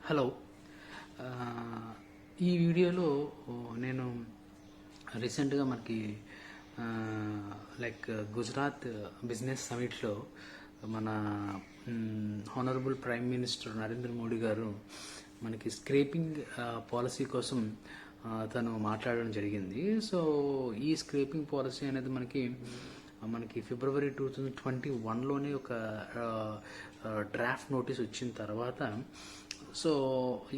Hello. ఆ, ఈ వీడియోలో నేను రీసెంట్గా మనకి గుజరాత్ బిజినెస్ సమిట్లో మన honourable prime minister Narendra Modi గారు మనకి స్క్రేపింగ్ పాలసీ కోసం తను మాట్లాడడం జరిగింది. సో ఈ స్క్రేపింగ్ పాలసీ అనేది మనకి ఫిబ్రవరి 2021లోనే ఒక డ్రాఫ్ట్ నోటీస్ వచ్చిన తర్వాత, సో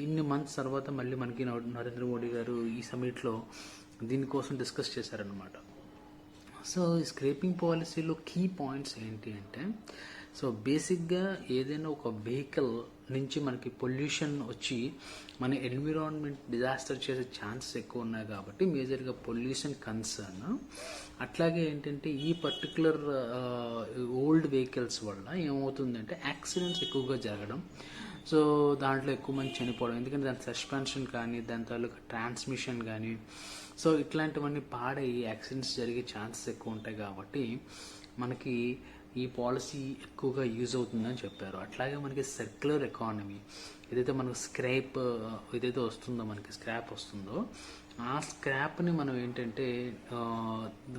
ఇన్ని మంత్స్ తర్వాత మళ్ళీ మనకి నరేంద్ర మోడీ గారు ఈ సమిట్లో దీనికోసం డిస్కస్ చేశారనమాట. సో ఈ స్క్రేపింగ్ పాలసీలో కీ పాయింట్స్ ఏంటి అంటే, సో బేసిక్గా ఏదైనా ఒక వెహికల్ నుంచి మనకి పొల్యూషన్ వచ్చి మన ఎన్విరాన్మెంట్ డిజాస్టర్ చేసే ఛాన్సెస్ ఎక్కువ ఉన్నాయి కాబట్టి మేజర్గా పొల్యూషన్ కన్సర్న్. అట్లాగే ఏంటంటే ఈ పర్టికులర్ ఓల్డ్ వెహికల్స్ వల్ల ఏమవుతుందంటే యాక్సిడెంట్స్ ఎక్కువగా జరగడం. సో దాంట్లో ఎక్కువ మంది చనిపోవడం, ఎందుకంటే దాని సస్పెన్షన్ కానీ దాని తాలూకా ట్రాన్స్మిషన్ కానీ సో ఇట్లాంటివన్నీ పాడయ్యి యాక్సిడెంట్స్ జరిగే ఛాన్సెస్ ఎక్కువ ఉంటాయి కాబట్టి మనకి ఈ పాలసీ ఎక్కువగా యూజ్ అవుతుందని చెప్పారు. అట్లాగే మనకి సర్క్యులర్ ఎకానమీ, ఏదైతే మనకు ఏదైతే వస్తుందో మనకి స్క్రాప్ వస్తుందో ఆ స్క్రాప్ని మనం ఏంటంటే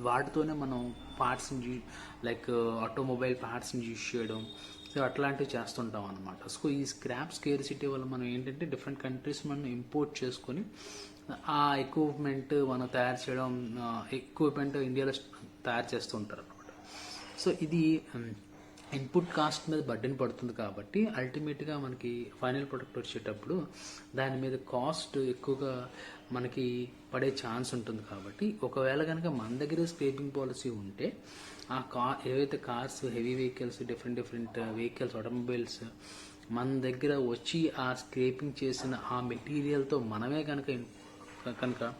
వాటితోనే మనం పార్ట్స్ని లైక్ ఆటోమొబైల్ పార్ట్స్ని యూజ్ చేయడం, సో అట్లాంటివి చేస్తుంటాం అనమాట. సో ఈ స్క్రాప్ స్కేర్సిటీ వల్ల మనం ఏంటంటే డిఫరెంట్ కంట్రీస్ మనం ఇంపోర్ట్ చేసుకొని ఆ ఎక్విప్మెంట్ మనం తయారు చేయడం, ఎక్విప్మెంట్ ఇండియాలో తయారు చేస్తూ ఉంటారు అనమాట. సో ఇది ఇన్పుట్ కాస్ట్ మీద బర్డెన్ పడుతుంది కాబట్టి అల్టిమేట్గా మనకి ఫైనల్ ప్రొడక్ట్ వచ్చేటప్పుడు దాని మీద కాస్ట్ ఎక్కువగా మనకి పడే ఛాన్స్ ఉంటుంది. కాబట్టి ఒకవేళ కనుక మన దగ్గర స్క్రేపింగ్ పాలసీ ఉంటే ఏవైతే cars, heavy vehicles, different vehicles, automobiles మన దగ్గర వచ్చి ఆ స్క్రేపింగ్ చేసిన ఆ మెటీరియల్తో మనమే కనుక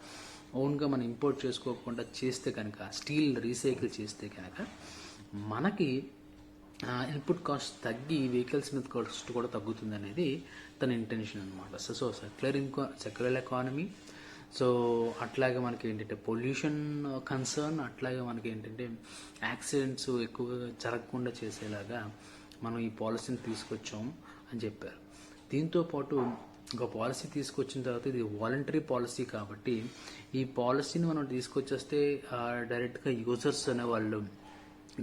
ఓన్గా మనం ఇంపోర్ట్ చేసుకోకుండా చేస్తే కనుక, స్టీల్ రీసైకిల్ చేస్తే కనుక మనకి ఇన్పుట్ కాస్ట్ తగ్గి వెహికల్స్ మీద కాస్ట్ కూడా తగ్గుతుంది అనేది తన ఇంటెన్షన్ అనమాట. సో సర్క్యులర్ ఎకానమీ, సో అట్లాగే మనకి ఏంటంటే పొల్యూషన్ కన్సర్న్, అట్లాగే మనకి ఏంటంటే యాక్సిడెంట్స్ ఎక్కువగా జరగకుండా చేసేలాగా మనం ఈ పాలసీని తీసుకొచ్చాం అని చెప్పారు. దీంతోపాటు ఒక పాలసీ తీసుకొచ్చిన తర్వాత ఇది వాలంటరీ పాలసీ కాబట్టి ఈ పాలసీని మనం తీసుకొచ్చేస్తే డైరెక్ట్గా యూజర్స్ అనేవాళ్ళు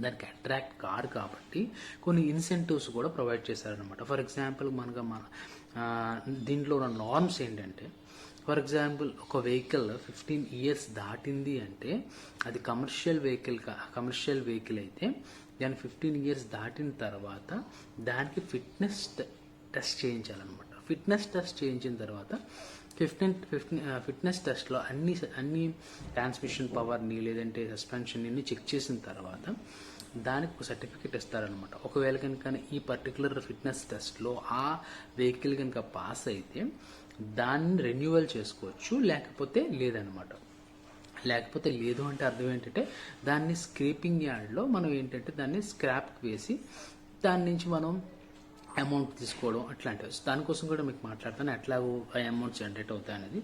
దానికి అట్రాక్ట్ కారు కాబట్టి కొన్ని ఇన్సెంటివ్స్ కూడా ప్రొవైడ్ చేశారనమాట. ఫర్ ఎగ్జాంపుల్ దీంట్లో ఉన్న నార్మ్స్ ఏంటంటే, ఫర్ ఎగ్జాంపుల్ ఒక వెహికల్ 15 years దాటింది అంటే అది కమర్షియల్ వెహికల్ అయితే దాని 15 years దాటిన తర్వాత దానికి ఫిట్నెస్ టెస్ట్ చేయించాలన్నమాట. ఫిట్నెస్ టెస్ట్ చేయించిన తర్వాత ఫిట్నెస్ టెస్ట్లో అన్ని ట్రాన్స్మిషన్ పవర్ని లేదంటే సస్పెన్షన్ని చెక్ చేసిన తర్వాత దానికి ఒక సర్టిఫికేట్ ఇస్తారనమాట. ఒకవేళ కనుక ఈ పర్టికులర్ ఫిట్నెస్ టెస్ట్లో ఆ వెహికల్ కనుక పాస్ అయితే దాన్ని రెన్యువల్ చేసుకోవచ్చు, లేకపోతే లేదనమాట. లేకపోతే లేదు అంటే అర్థం ఏంటంటే దాన్ని స్క్రేపింగ్ యార్డ్లో మనం ఏంటంటే దాన్ని స్క్రాప్కి వేసి దాని నుంచి మనం అమౌంట్ తీసుకోవడం అట్లాంటివి. దానికోసం కూడా మీకు మాట్లాడతాను ఎట్లా ఆ అమౌంట్ జనరేట్ అవుతాయి అనేది.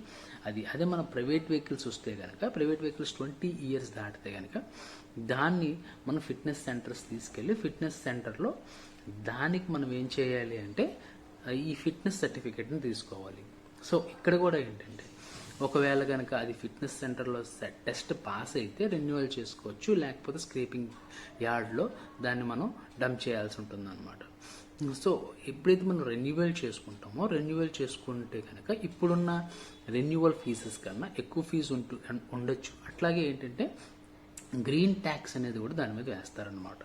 అదే మన ప్రైవేట్ వెహికల్స్ వస్తే కనుక, ప్రైవేట్ వెహికల్స్ 20 years దాటితే కనుక దాన్ని మనం ఫిట్నెస్ సెంటర్స్ తీసుకెళ్ళి ఫిట్నెస్ సెంటర్లో దానికి మనం ఏం చేయాలి అంటే ఈ ఫిట్నెస్ సర్టిఫికేట్ని తీసుకోవాలి. సో ఇక్కడ కూడా ఏంటంటే ఒకవేళ కనుక అది ఫిట్నెస్ సెంటర్లో టెస్ట్ పాస్ అయితే రెన్యువల్ చేసుకోవచ్చు, లేకపోతే స్క్రేపింగ్ యార్డ్లో దాన్ని మనం డంప్ చేయాల్సి ఉంటుంది అనమాట. సో ఎప్పుడైతే మనం రెన్యువల్ చేసుకుంటే కనుక ఇప్పుడున్న రెన్యువల్ ఫీజెస్ కన్నా ఎక్కువ ఫీజు ఉండొచ్చు. అట్లాగే ఏంటంటే గ్రీన్ ట్యాక్స్ అనేది కూడా దాని మీద వేస్తారనమాట.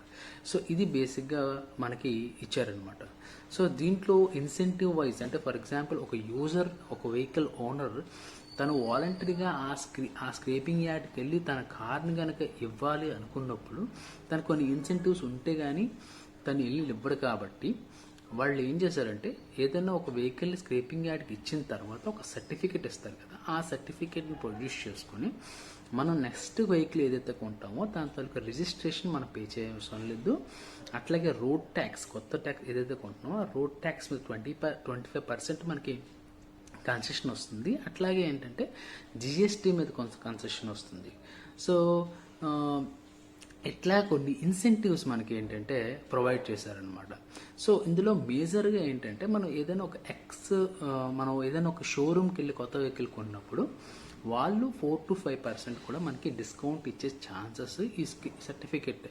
సో ఇది బేసిక్గా మనకి ఇచ్చారనమాట. సో దీంట్లో ఇన్సెంటివ్ వైజ్ అంటే ఫర్ ఎగ్జాంపుల్ ఒక వెహికల్ ఓనర్ తను వాలంటరీగా ఆ స్క్రేపింగ్ యార్డ్కి వెళ్ళి తన కార్ని కనుక ఇవ్వాలి అనుకున్నప్పుడు తనకు కొన్ని ఇన్సెంటివ్స్ ఉంటే కానీ తను వెళ్ళి ఇవ్వడు. కాబట్టి వాళ్ళు ఏం చేశారంటే ఏదైనా ఒక వెహికల్ని స్క్రేపింగ్ యార్డ్కి ఇచ్చిన తర్వాత ఒక సర్టిఫికేట్ ఇస్తారు కదా, ఆ సర్టిఫికేట్ని ప్రొడ్యూస్ చేసుకొని మనం నెక్స్ట్ వెహికల్ ఏదైతే కొంటామో దాని తాలూకా రిజిస్ట్రేషన్ మనం పే చేయవసరం లేదు. అట్లాగే రోడ్ ట్యాక్స్, కొత్త ట్యాక్స్ ఏదైతే కొంటున్నామో ఆ రోడ్ ట్యాక్స్ మీద 25% మనకి కన్సెషన్ వస్తుంది. అట్లాగే ఏంటంటే జిఎస్టీ మీద కొంత కన్సెషన్ వస్తుంది. సో ఇట్లా కొన్ని ఇన్సెంటివ్స్ మనకి ఏంటంటే ప్రొవైడ్ చేశారనమాట. సో ఇందులో మేజర్గా ఏంటంటే మనం ఏదైనా ఒక షోరూమ్కి వెళ్ళి కొత్త వెహికల్ కొన్నప్పుడు వాళ్ళు 4-5% కూడా మనకి డిస్కౌంట్ ఇచ్చే ఛాన్సెస్ ఈ సర్టిఫికెట్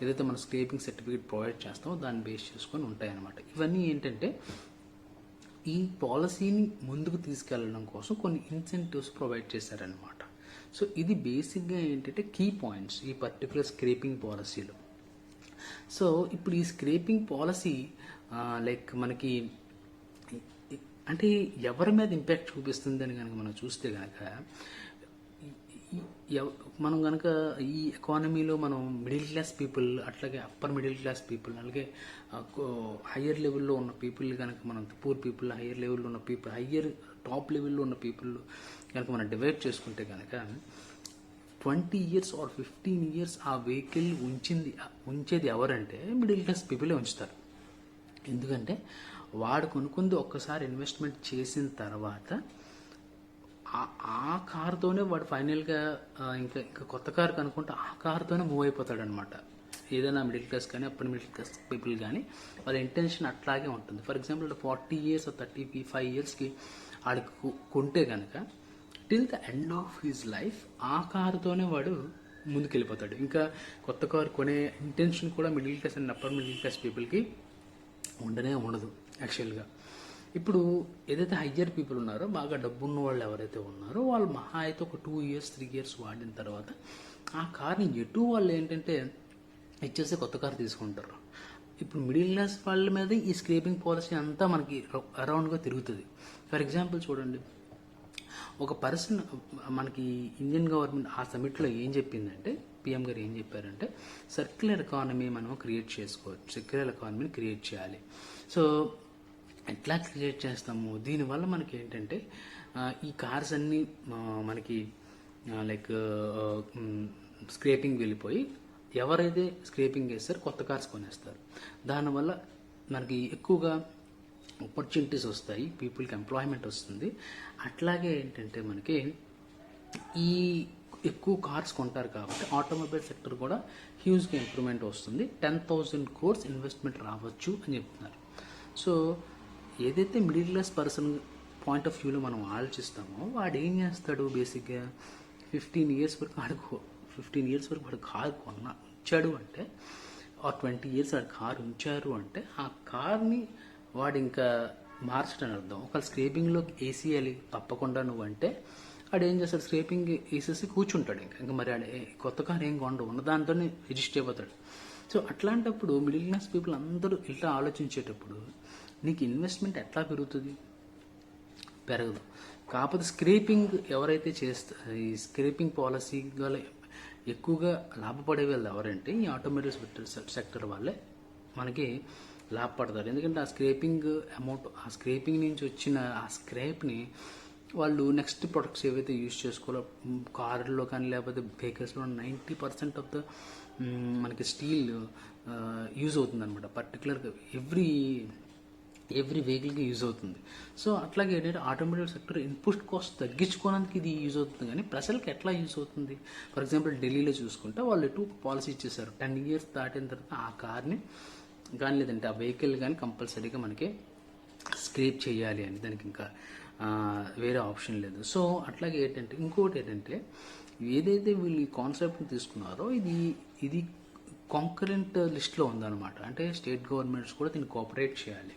ఏదైతే మనం స్క్రేపింగ్ సర్టిఫికేట్ ప్రొవైడ్ చేస్తామో దాన్ని బేస్ చేసుకొని ఉంటాయన్నమాట. ఇవన్నీ ఏంటంటే ఈ పాలసీని ముందుకు తీసుకెళ్ళడం కోసం కొన్ని ఇన్సెంటివ్స్ ప్రొవైడ్ చేశారనమాట. సో ఇది బేసిక్గా ఏంటంటే కీ పాయింట్స్ ఈ పర్టికులర్ స్క్రేపింగ్ పాలసీలో. సో ఇప్పుడు ఈ స్క్రేపింగ్ పాలసీ లైక్ మనకి అంటే ఎవరి మీద ఇంపాక్ట్ చూపిస్తుందని కనుక మనం చూస్తే కనుక మనం కనుక ఈ ఎకానమీలో మనం మిడిల్ క్లాస్ పీపుల్, అట్లాగే అప్పర్ మిడిల్ క్లాస్ పీపుల్, అలాగే హయ్యర్ లెవెల్లో ఉన్న పీపుల్ కనుక మనం పూర్ పీపుల్, హయ్యర్ లెవెల్లో ఉన్న పీపుల్, హయ్యర్ టాప్ లెవెల్లో ఉన్న పీపుల్ కనుక మనం డివైడ్ చేసుకుంటే కనుక 20 years or 15 years ఆ వెహికల్ ఉంచేది ఎవరంటే మిడిల్ క్లాస్ పీపులే ఉంచుతారు. ఎందుకంటే వాడు కొనుక్కుంది ఒక్కసారి ఇన్వెస్ట్మెంట్ చేసిన తర్వాత ఆ కార్తోనే వాడు ఫైనల్గా ఇంకా కొత్త కార్ కనుక్కుంటే ఆ కార్తోనే మూవ్ అయిపోతాడు అనమాట. ఏదైనా మిడిల్ క్లాస్ కానీ అప్పటి మిడిల్ క్లాస్ పీపుల్ కానీ వాళ్ళ ఇంటెన్షన్ అట్లాగే ఉంటుంది. ఫర్ ఎగ్జాంపుల్ 40 years 35 yearsకి ఆడికి కొంటే కనుక till the end of his life ఆ కారుతోనే వాడు ముందుకెళ్ళిపోతాడు. ఇంకా కొత్త కారు కొనే ఇంటెన్షన్ కూడా middle class and upper middle class పీపుల్కి ఉండదు యాక్చువల్గా. ఇప్పుడు ఏదైతే హయ్యర్ పీపుల్ ఉన్నారో, బాగా డబ్బున్న వాళ్ళు ఎవరైతే ఉన్నారో వాళ్ళు మహా అయితే ఒక 2 years 3 years వాడిన తర్వాత ఆ కార్ని వాళ్ళు ఏంటంటే ఇచ్చేసి కొత్త కారు తీసుకుంటారు. ఇప్పుడు మిడిల్ క్లాస్ వాళ్ళ మీద ఈ స్క్రేపింగ్ పాలసీ అంతా మనకి అరౌండ్గా తిరుగుతుంది. ఫర్ ఎగ్జాంపుల్ చూడండి, ఒక పర్సన్ మనకి ఇండియన్ గవర్నమెంట్ ఆ సమిట్లో ఏం చెప్పిందంటే, పిఎం గారు ఏం చెప్పారంటే సర్క్యులర్ ఎకానమీ మనం క్రియేట్ చేసుకోవచ్చు, సర్క్యులర్ ఎకానమీని క్రియేట్ చేయాలి. సో ఎట్లా క్రియేట్ చేస్తాము, దీనివల్ల మనకి ఏంటంటే ఈ కార్స్ అన్నీ మనకి లైక్ స్క్రేపింగ్ వెళ్ళిపోయి ఎవరైతే స్క్రేపింగ్ చేస్తారో కొత్త కార్స్ కొనేస్తారు. దానివల్ల మనకి ఎక్కువగా ఆపర్చునిటీస్ వస్తాయి, పీపుల్కి ఎంప్లాయ్మెంట్ వస్తుంది. అట్లాగే ఏంటంటే మనకి ఈ ఎక్కువ కార్స్ కొంటారు కాబట్టి ఆటోమొబైల్ సెక్టర్ కూడా హ్యూజ్గా ఇంప్రూవ్మెంట్ వస్తుంది. 10,000 crores ఇన్వెస్ట్మెంట్ రావచ్చు అని చెప్తున్నారు. సో ఏదైతే middle class person point of వ్యూలో మనం ఆలోచిస్తామో వాడు ఏం చేస్తాడు, బేసిక్గా 15 years వరకు వాడు కారు ఉంచాడు అంటే, ఆ 20 years వాడు కారు ఉంచారు అంటే ఆ కార్ని వాడు ఇంకా మార్చడం అర్థం. ఒకవేళ స్క్రేపింగ్లోకి వేసేయాలి తప్పకుండా నువ్వంటే వాడు ఏం చేస్తాడు, స్క్రేపింగ్ వేసేసి కూర్చుంటాడు. ఇంకా మరి కొత్త కారు ఏం కొండ ఉన్న దాంతోనే రిజిస్టర్ అయిపోతాడు. సో అట్లాంటప్పుడు మిడిల్ క్లాస్ పీపుల్ అందరూ ఇట్లా ఆలోచించేటప్పుడు నీకు ఇన్వెస్ట్మెంట్ ఎట్లా పెరగదు. కాకపోతే స్క్రేపింగ్ ఎవరైతే ఈ స్క్రేపింగ్ పాలసీ గల ఎక్కువగా లాభపడే వాళ్ళు ఎవరంటే ఈ ఆటోమొబైల్ సెక్టర్ వాళ్ళే మనకి లాభపడతారు. ఎందుకంటే ఆ స్క్రేపింగ్ అమౌంట్, ఆ స్క్రేపింగ్ నుంచి వచ్చిన ఆ స్క్రేప్ని వాళ్ళు నెక్స్ట్ ప్రొడక్ట్స్ ఏవైతే యూజ్ చేసుకోవాలో కార్లో కానీ లేకపోతే వెహికల్స్లో 90% ఆఫ్ ద మనకి స్టీల్ యూజ్ అవుతుంది అనమాట. పర్టికులర్గా ఎవ్రీ వెహికల్కి యూజ్ అవుతుంది. సో అట్లాగే ఏంటంటే ఆటోమొబైల్ సెక్టర్ ఇన్పుట్ కాస్ట్ తగ్గించుకోవడానికి ఇది యూజ్ అవుతుంది. కానీ ప్రజలకు ఎట్లా యూజ్ అవుతుంది, ఫర్ ఎగ్జాంపుల్ ఢిల్లీలో చూసుకుంటే వాళ్ళు పాలసీ ఇచ్చేసారు, 10 years దాటిన తర్వాత ఆ కార్ని కానీ లేదంటే ఆ వెహికల్ కానీ కంపల్సరీగా మనకి స్క్రేప్ చేయాలి అని, దానికి ఇంకా వేరే ఆప్షన్ లేదు. సో అట్లాగే ఏంటంటే ఇంకోటి ఏంటంటే ఏదైతే వీళ్ళు ఈ కాన్సెప్ట్ని తీసుకున్నారో ఇది కాంకరెంట్ లిస్ట్లో ఉందన్నమాట. అంటే స్టేట్ గవర్నమెంట్స్ కూడా దీన్ని కోఆపరేట్ చేయాలి.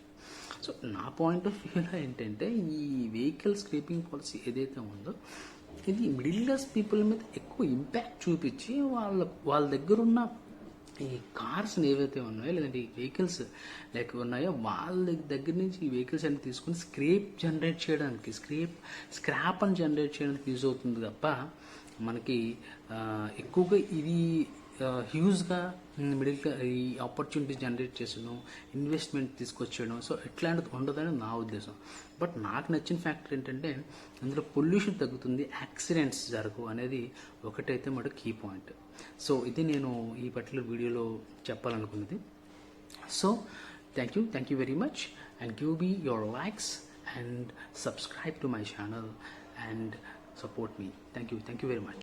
సో నా పాయింట్ ఆఫ్ వ్యూలో ఏంటంటే ఈ వెహికల్ స్క్రేపింగ్ పాలసీ ఏదైతే ఉందో ఇది మిడిల్ క్లాస్ పీపుల్ మీద ఎక్కువ ఇంపాక్ట్ చూపించి వాళ్ళ దగ్గర ఉన్న ఈ కార్స్ ఏవైతే ఉన్నాయో లేదంటే ఈ వెహికల్స్ లైక్ ఉన్నాయో వాళ్ళ దగ్గర నుంచి ఈ వెహికల్స్ అన్ని తీసుకుని స్క్రాప్ అని జనరేట్ చేయడానికి యూజ్ అవుతుంది తప్ప మనకి ఎక్కువగా ఇది హ్యూజ్గా ఈ ఆపర్చునిటీ జనరేట్ చేసడం, ఇన్వెస్ట్మెంట్ తీసుకొచ్చేయడం, సో ఇట్లాంటిది ఉండదని నా ఉద్దేశం. బట్ నాకు నచ్చిన ఫ్యాక్టర్ ఏంటంటే అందులో పొల్యూషన్ తగ్గుతుంది, యాక్సిడెంట్స్ జరగవు అనేది ఒకటైతే మాట కీ పాయింట్. సో ఇది నేను ఈ పర్టికులర్ వీడియోలో చెప్పాలనుకున్నది. So thank you very much and give me your likes and subscribe to my channel and support me. Thank you very much.